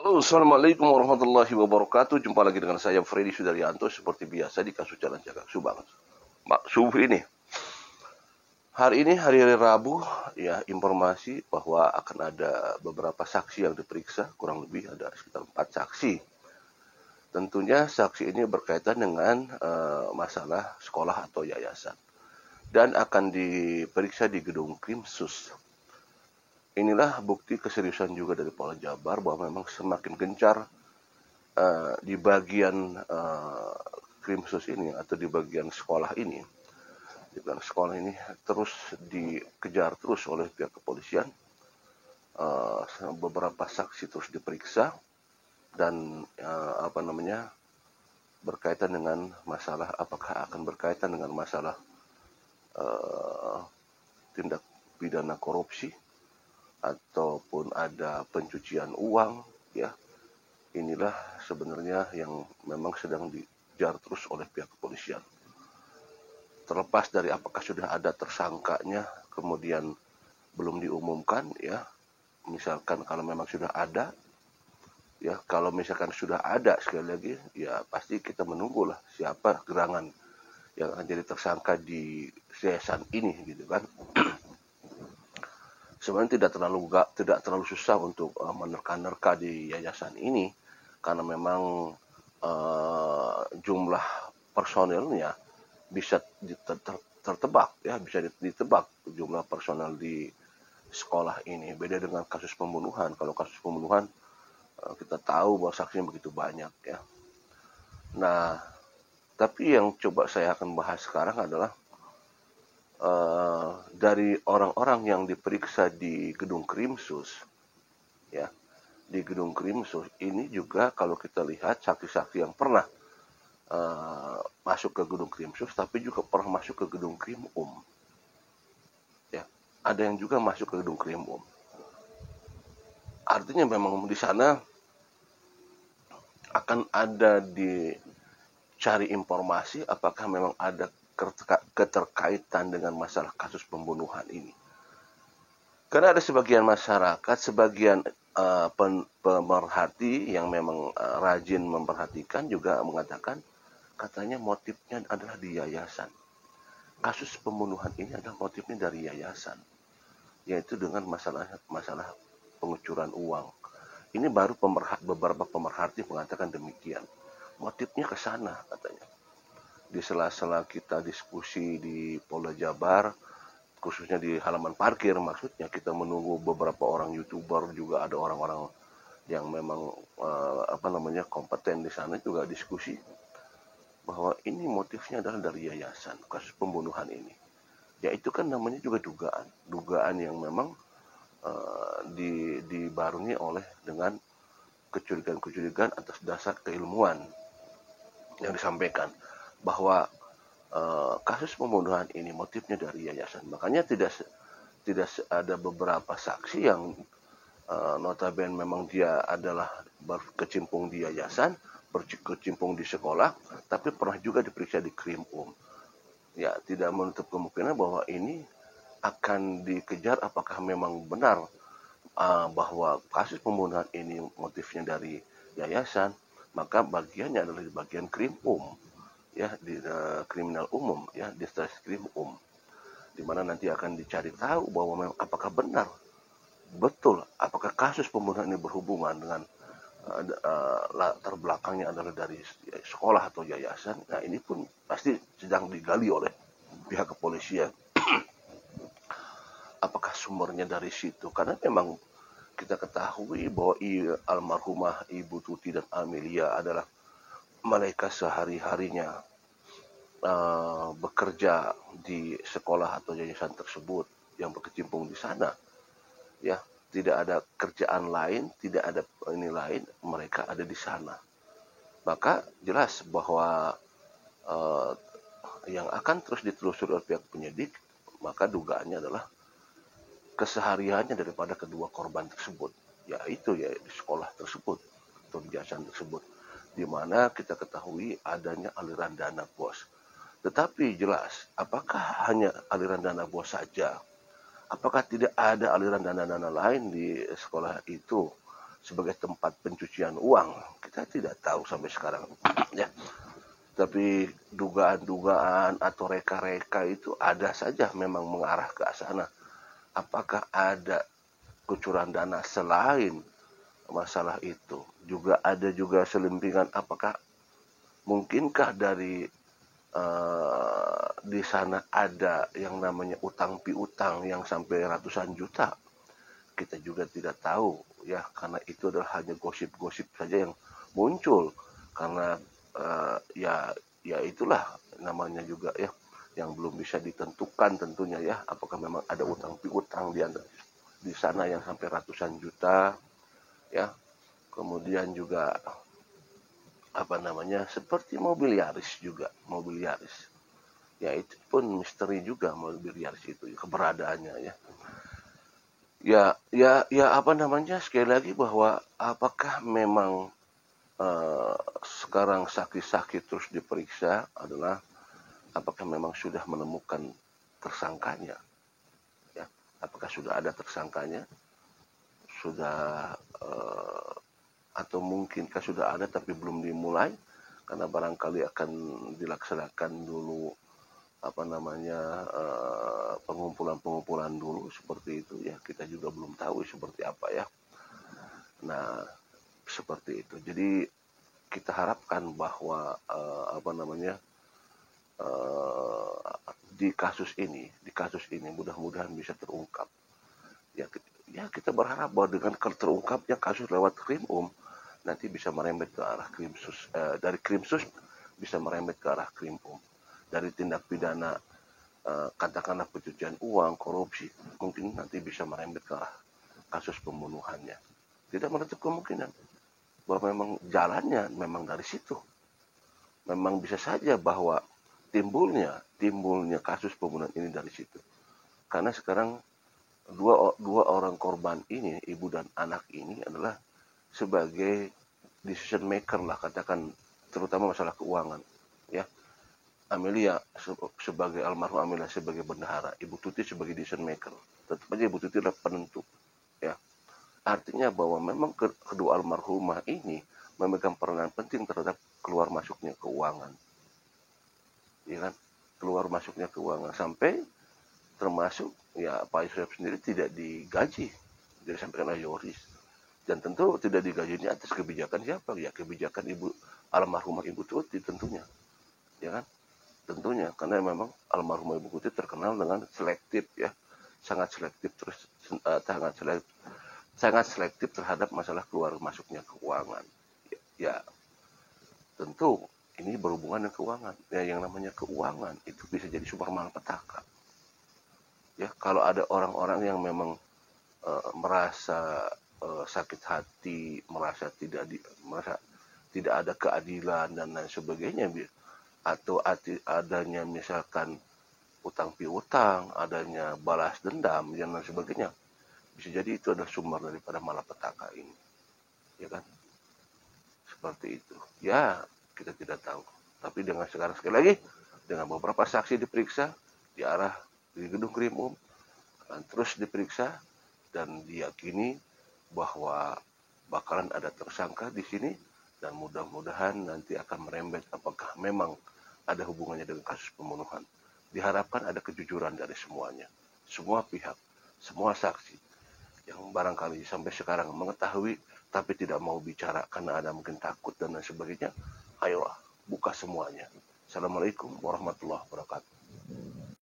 Halo, Assalamualaikum warahmatullahi wabarakatuh. Jumpa lagi dengan saya Freddy Sudaryanto seperti biasa di Kasus Jalan Cagak Subang. Mak Subuh ini. Hari ini hari Rabu, ya informasi bahwa akan ada beberapa saksi yang diperiksa, kurang lebih ada sekitar 4 saksi. Tentunya saksi ini berkaitan dengan masalah sekolah atau yayasan dan akan diperiksa di gedung Krimsus. Inilah bukti keseriusan juga dari Polda Jabar bahwa memang semakin gencar di bagian Krimsus ini atau di bagian sekolah ini, terus dikejar terus oleh pihak kepolisian. Beberapa saksi terus diperiksa dan berkaitan dengan masalah apakah akan berkaitan dengan masalah tindak pidana korupsi ataupun ada pencucian uang, ya. Inilah sebenarnya yang memang sedang dikejar terus oleh pihak kepolisian. Terlepas dari apakah sudah ada tersangkanya, kemudian belum diumumkan, ya. Misalkan kalau memang sudah ada, ya, kalau misalkan sudah ada, sekali lagi, ya pasti kita menunggulah siapa gerangan yang akan jadi tersangka di yayasan ini, gitu kan. Sebenarnya tidak terlalu susah untuk menerka-nerka di yayasan ini karena memang jumlah personilnya bisa tertebak, ya, bisa ditebak jumlah personel di sekolah ini. Beda dengan kasus pembunuhan. Kalau kasus pembunuhan kita tahu bahwa saksinya begitu banyak, ya. Nah, tapi yang coba saya akan bahas sekarang adalah dari orang-orang yang diperiksa di gedung Krimsus, ya, di gedung Krimsus ini juga kalau kita lihat saksi-saksi yang pernah masuk ke gedung Krimsus, tapi juga pernah masuk ke gedung Krimum, ya, ada yang juga masuk ke gedung Krimum. Artinya memang di sana akan ada dicari informasi apakah memang ada keterkaitan dengan masalah kasus pembunuhan ini. Karena ada sebagian masyarakat, sebagian pemerhati yang memang rajin memperhatikan juga mengatakan katanya motifnya adalah di yayasan. Kasus pembunuhan ini adalah motifnya dari yayasan, yaitu dengan masalah pengucuran uang. Ini baru beberapa pemerhati mengatakan demikian. Motifnya ke sana katanya. Di sela-sela kita diskusi di Polda Jabar, khususnya di halaman parkir, maksudnya kita menunggu beberapa orang YouTuber, juga ada orang-orang yang memang kompeten di sana juga diskusi bahwa ini motifnya adalah dari yayasan kasus pembunuhan ini. Ya itu kan namanya juga dugaan yang memang dibarengi oleh dengan kecurigaan atas dasar keilmuan yang disampaikan bahwa kasus pembunuhan ini motifnya dari yayasan. Makanya tidak ada beberapa saksi yang notabene memang dia adalah berkecimpung di yayasan, berkecimpung di sekolah, tapi pernah juga diperiksa di Krimum. Ya, tidak menutup kemungkinan bahwa ini akan dikejar apakah memang benar bahwa kasus pembunuhan ini motifnya dari yayasan, maka bagiannya adalah di bagian Krimum, ya, di kriminal umum, ya, di Krimum, di mana nanti akan dicari tahu bahwa memang apakah benar betul apakah kasus pembunuhan ini berhubungan dengan latar belakangnya adalah dari sekolah atau yayasan. Nah, ini pun pasti sedang digali oleh pihak kepolisian. Apakah sumbernya dari situ? Karena memang kita ketahui bahwa almarhumah Ibu Tuti dan Amelia adalah mereka sehari-harinya bekerja di sekolah atau yayasan tersebut yang berkecimpung di sana, ya, tidak ada kerjaan lain, tidak ada ini lain, mereka ada di sana. Maka jelas bahwa yang akan terus ditelusuri oleh pihak penyidik, maka dugaannya adalah kesehariannya daripada kedua korban tersebut, yaitu ya di sekolah tersebut atau di yayasan tersebut, di mana kita ketahui adanya aliran dana bos. Tetapi jelas, apakah hanya aliran dana bos saja? Apakah tidak ada aliran dana-dana lain di sekolah itu sebagai tempat pencucian uang. Kita tidak tahu sampai sekarang, ya. Tapi dugaan-dugaan atau reka-reka itu ada saja memang mengarah ke sana. Apakah ada kucuran dana selain masalah itu? Juga ada juga selentingan, apakah mungkinkah dari di sana ada yang namanya utang piutang yang sampai ratusan juta? Kita juga tidak tahu, ya, karena itu adalah hanya gosip-gosip saja yang muncul karena ya itulah namanya juga, ya, yang belum bisa ditentukan tentunya, ya, apakah memang ada utang piutang di sana yang sampai ratusan juta, ya. Kemudian juga apa namanya, seperti mobil Yaris juga, mobil Yaris, ya, itu pun misteri juga mobil Yaris itu, keberadaannya, ya. Ya apa namanya, sekali lagi bahwa apakah memang sekarang saksi-saksi terus diperiksa adalah apakah memang sudah menemukan tersangkanya, ya, apakah sudah ada tersangkanya, sudah atau mungkinkah sudah ada tapi belum dimulai karena barangkali akan dilaksanakan dulu apa namanya pengumpulan seperti itu, ya, kita juga belum tahu seperti apa, ya. Nah, seperti itu. Jadi kita harapkan bahwa apa namanya di kasus ini mudah-mudahan bisa terungkap. Ya kita berharap bahwa dengan terungkapnya kasus lewat Krim nanti bisa merembet ke arah Krimsus, dari Krimsus bisa merembet ke arah Krim dari tindak pidana katakanlah pencucian uang, korupsi, mungkin nanti bisa merembet ke arah kasus pembunuhannya. Tidak menutup kemungkinan bahwa memang jalannya memang dari situ. Memang bisa saja bahwa timbulnya kasus pembunuhan ini dari situ. Karena sekarang dua orang korban ini, ibu dan anak ini adalah sebagai decision maker lah, katakan, terutama masalah keuangan, ya. Amelia sebagai almarhum Amelia sebagai bendahara, Ibu Tuti sebagai decision maker. Tentu saja Ibu Tuti adalah penentu, ya. Artinya bahwa memang kedua almarhumah ini memegang peranan penting terhadap keluar masuknya keuangan, ya kan? Keluar masuknya keuangan sampai termasuk, ya, Pak Yusuf sendiri tidak digaji, tidak disampaikan oleh Yoris, dan tentu tidak digajinya atas kebijakan siapa, ya, kebijakan almarhumah Ibu Tuti tentunya, ya kan? Tentunya karena memang almarhumah Ibu Tuti terkenal dengan selektif, ya, sangat selektif sangat selektif terhadap masalah keluar masuknya keuangan, ya. Tentu ini berhubungan dengan keuangan, ya, yang namanya keuangan itu bisa jadi sumber malapetaka, ya. Kalau ada orang-orang yang memang merasa sakit hati, merasa tidak ada keadilan dan lain sebagainya, atau adanya misalkan utang piutang, adanya balas dendam dan lain sebagainya, bisa jadi itu adalah sumber daripada malapetaka ini, ya kan? Seperti itu, ya, kita tidak tahu. Tapi dengan sekarang sekali lagi dengan beberapa saksi diperiksa di gedung Krim akan terus diperiksa dan diyakini bahwa bakalan ada tersangka di sini dan mudah-mudahan nanti akan merembet apakah memang ada hubungannya dengan kasus pembunuhan. Diharapkan ada kejujuran dari semuanya, semua pihak, semua saksi yang barangkali sampai sekarang mengetahui tapi tidak mau bicara karena ada mungkin takut dan lain sebagainya. Ayolah, buka semuanya. Assalamualaikum warahmatullahi wabarakatuh.